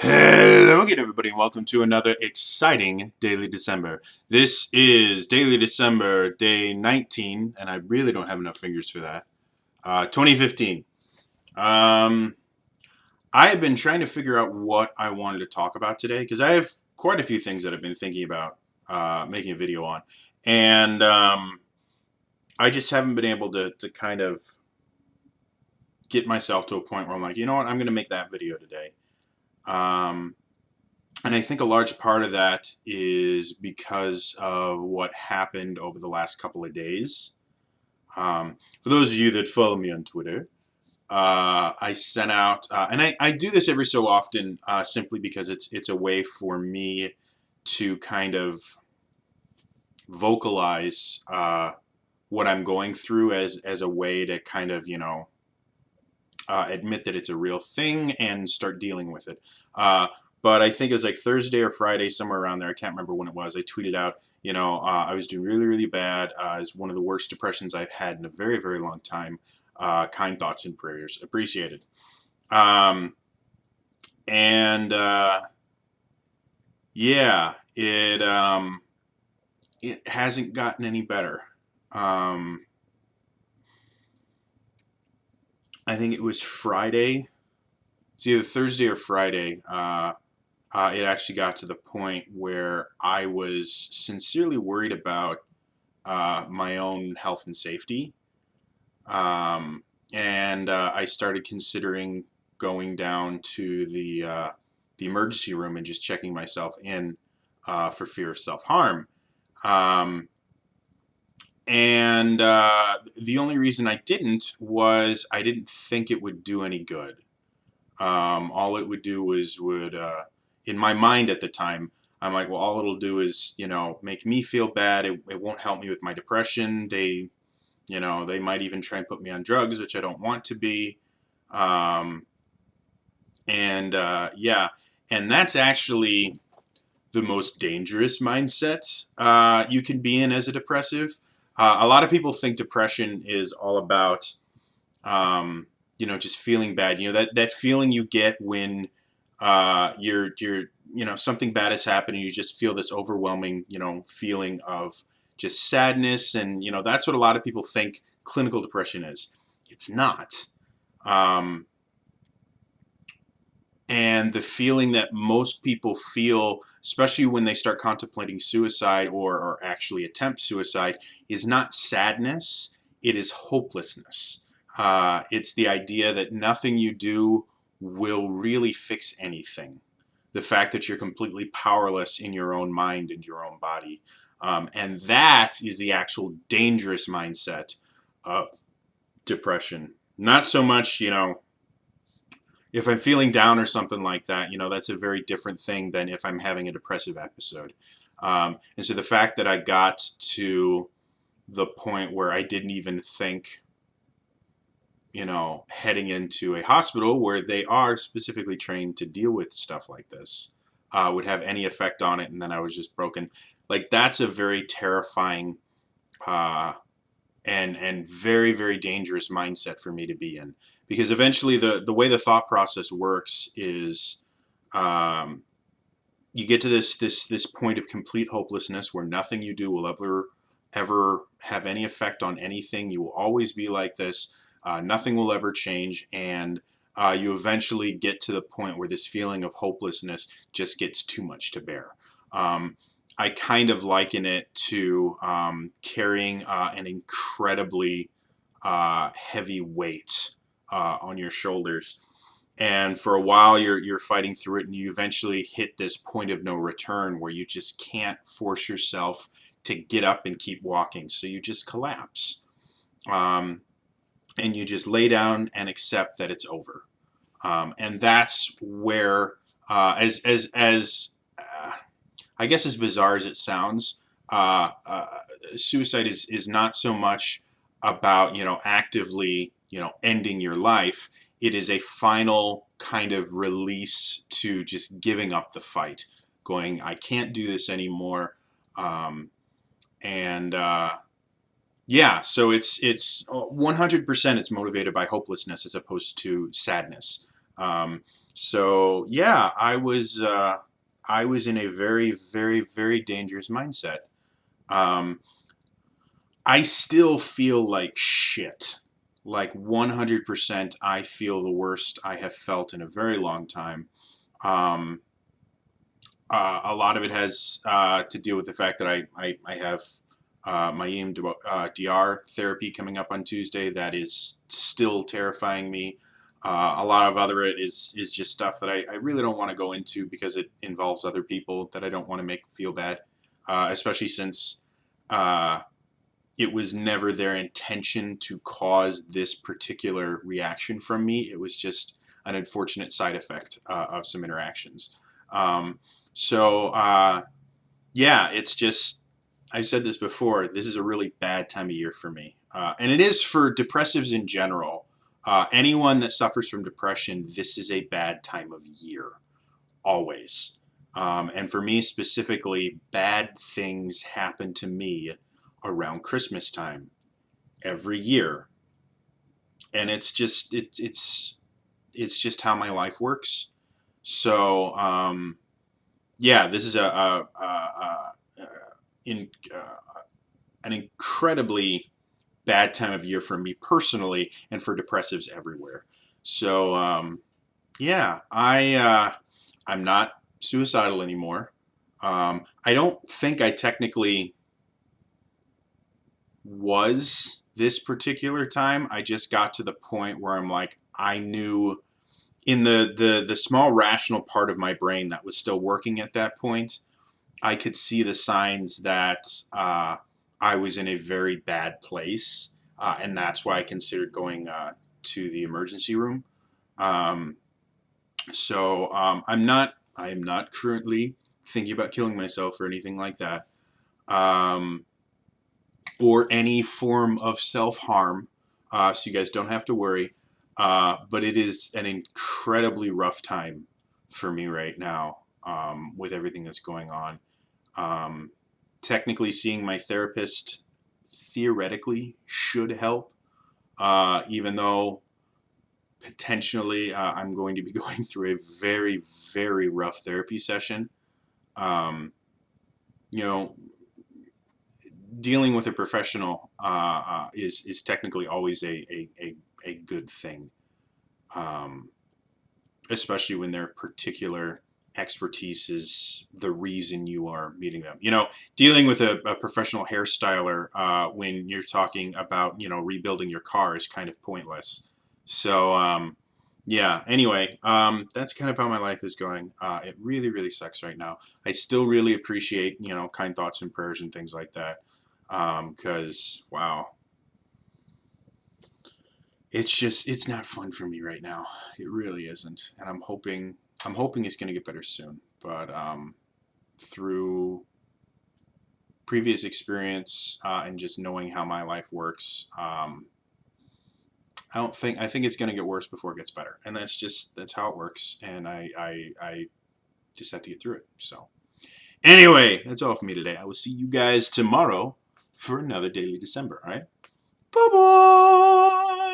Hello again, everybody, and welcome to another exciting Daily December. This is Daily December, day 19, and I really don't have enough fingers for that. 2015. Um, I have been trying to figure out what I wanted to talk about today because I have quite a few things that I've been thinking about making a video on, and I just haven't been able to kind of get myself to a point where I'm like, you know what, I'm going to make that video today. Um, And I think a large part of that is because of what happened over the last couple of days. For those of you that follow me on Twitter, I sent out, and I do this every so often, simply because it's a way for me to kind of vocalize what I'm going through as a way to kind of admit that it's a real thing and start dealing with it. But I think it was like Thursday or Friday, somewhere around there. I can't remember when it was. I tweeted out, I was doing really, really bad. It's one of the worst depressions I've had in a very, very long time. Kind thoughts and prayers appreciated. Um, and yeah, it hasn't gotten any better. Um, I think it was Friday. It's either Thursday or Friday. It actually got to the point where I was sincerely worried about my own health and safety. And I started considering going down to the emergency room and just checking myself in for fear of self-harm. Um, and the only reason I didn't was I didn't think it would do any good. All it would do would in my mind at the time, I'm like, well, all it'll do is, make me feel bad. It won't help me with my depression. They might even try and put me on drugs, which I don't want to be. Um, and yeah, and that's actually the most dangerous mindset you can be in as a depressive. A lot of people think depression is all about just feeling bad. That feeling you get when something bad has happened and you just feel this overwhelming, feeling of just sadness. And, that's what a lot of people think clinical depression is. It's not. Um, and the feeling that most people feel, especially when they start contemplating suicide or actually attempt suicide, is not sadness, it is hopelessness. It's the idea that nothing you do will really fix anything. The fact that you're completely powerless in your own mind and your own body. And that is the actual dangerous mindset of depression. Not so much, if I'm feeling down or something like that, that's a very different thing than if I'm having a depressive episode. And so the fact that I got to the point where I didn't even think, heading into a hospital where they are specifically trained to deal with stuff like this would have any effect on it, and then I was just broken. Like, that's a very terrifying uh, and very, very dangerous mindset for me to be in, because eventually the way the thought process works is um, you get to this point of complete hopelessness where nothing you do will ever have any effect on anything. You will always be like this. Nothing will ever change, and you eventually get to the point where this feeling of hopelessness just gets too much to bear. Um, I kind of liken it to carrying an incredibly heavy weight on your shoulders, and for a while you're fighting through it, and you eventually hit this point of no return where you just can't force yourself to get up and keep walking, so you just collapse. Um, and you just lay down and accept that it's over. And that's where, as I guess, as bizarre as it sounds, uh, uh, suicide is not so much about actively ending your life. It is a final kind of release to just giving up the fight, going, I can't do this anymore, and yeah, so it's 100% it's motivated by hopelessness as opposed to sadness. Um, So yeah, I was in a very, very, very dangerous mindset. Um, I still feel like shit. Like 100%, I feel the worst I have felt in a very long time. Um, a lot of it has to do with the fact that I have my EMDR therapy coming up on Tuesday. That is still terrifying me. A lot of other it is just stuff that I really don't want to go into because it involves other people that I don't want to make feel bad, especially since uh, it was never their intention to cause this particular reaction from me. It was just an unfortunate side effect of some interactions. Um, so yeah, it's just I've said this before. This is a really bad time of year for me, and it is for depressives in general. Anyone that suffers from depression, this is a bad time of year, always. And for me specifically, bad things happen to me around Christmas time every year, and it's just how my life works. So yeah, this is in, an incredibly bad time of year for me personally, and for depressives everywhere. So yeah, I'm not suicidal anymore. I don't think I technically was this particular time. I just got to the point where I'm like, I knew in the small rational part of my brain that was still working at that point, I could see the signs that I was in a very bad place, and that's why I considered going to the emergency room. Um, so I am not currently thinking about killing myself or anything like that. Um, or any form of self harm. So you guys don't have to worry. But it is an incredibly rough time for me right now, with everything that's going on. Um, Technically, seeing my therapist theoretically should help, even though potentially I'm going to be going through a very, very rough therapy session. Um, you know, Dealing with a professional is technically always a good thing, um, especially when their particular expertise is the reason you are meeting them. Dealing with a professional hairstyler when you're talking about rebuilding your car is kind of pointless. So yeah. Anyway, that's kind of how my life is going. It really, really sucks right now. I still really appreciate kind thoughts and prayers and things like that. Because wow, it's not fun for me right now. It really isn't, and I'm hoping it's going to get better soon. But through previous experience and just knowing how my life works, I think it's going to get worse before it gets better, and that's how it works. And I just have to get through it. So anyway, that's all for me today. I will see you guys tomorrow for another Daily December. All right. Bye bye.